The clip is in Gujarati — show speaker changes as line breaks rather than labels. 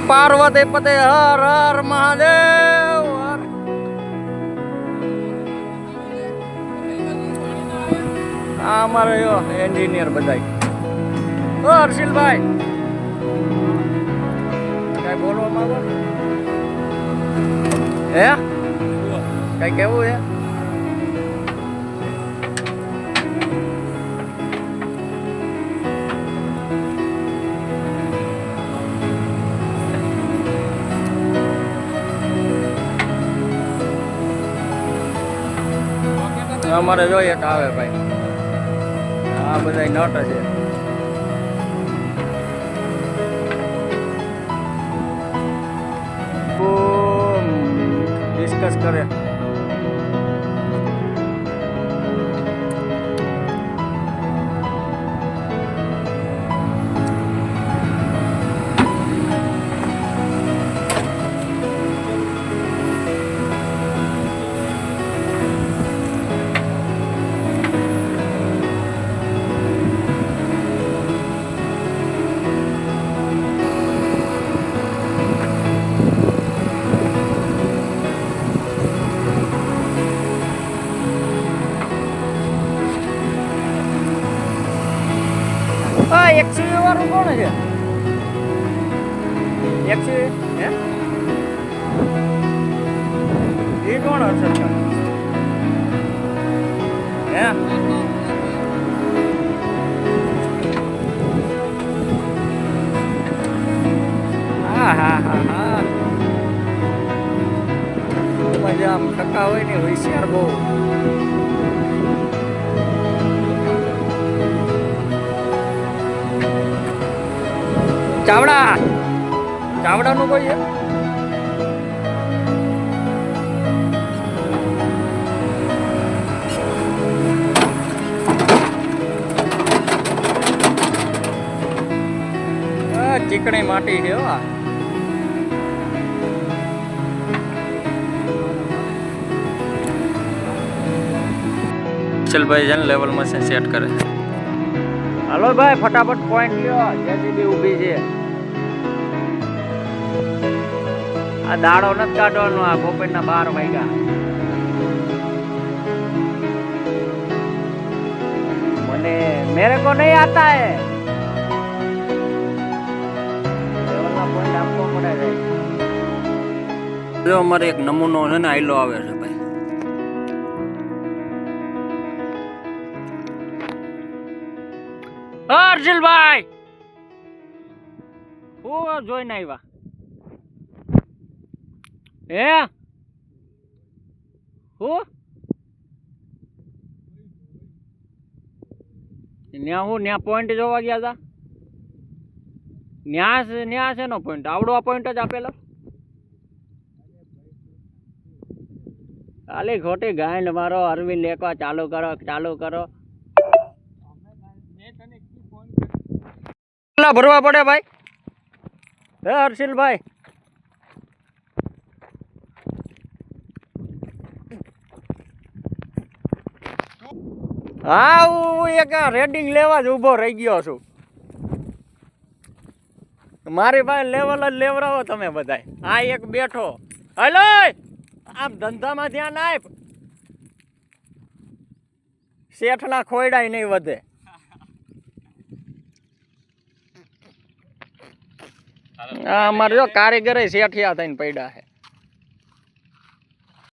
પાર્વતી પતે હર હર મહાદેવ હર. આ અમારે એન્જિનિયર બધા. હર્ષિલભાઈ કઈ બોલવા માંગો? હે કઈ કેવું છે? અમારે જોઈએ એક આવે ભાઈ. આ બધા નટ છે. ડિસ્કસ કરે. XUV વાળું કોણ છે? XUV હે એ કોણ હશે? હે હા હા હા હા મજા આમ ટકા હોય ને હોશિયાર બહુ. ચાવડા ચાવડાનું કોઈ છે? ચીકણી માટી છે. ચલભાઈ છે ને લેવલ મશીન સેટ કરે. હાલો ભાઈ ફટાફટ પોઈન્ટ લ્યો. જેસીબી ઊભી છે. આ દાડો નથી કાઢવાનો. આ બપોરના 12 વાગ્યા. મને મેરે કો નહીં આતા હે. લેવલના પોઈન્ટ આપવો પડે છે. જો અમારે એક નમૂનો છે ને આયલો આવે છે ભાઈ. હર્ષિલભાઈ હું જોઈને આવ્યા હે હું ન્યા પોઈન્ટ જોવા ગયા હતા. ન્યા છે નો પોઈન્ટ આવડો આ પોઈન્ટ જ આપેલો. ખાલી ખોટી ગાંડ મારો. અરવિંદ લેખવા ચાલુ કરો. ભરવા પડે ભાઈ. હે હર્ષિલભાઈ હા હું એક રેડિંગ લેવા જ ઊભો રહી ગયો છું. મારી પાસે લેવલ જ લેવડાવો તમે બધા. આ એક બેઠો. હલો આમ ધંધામાં ધ્યાન આપ. શેઠના ખોયડાય નહીં વધે. અમારે જો કારીગર શેઠિયા થઈને પડ્યા છે.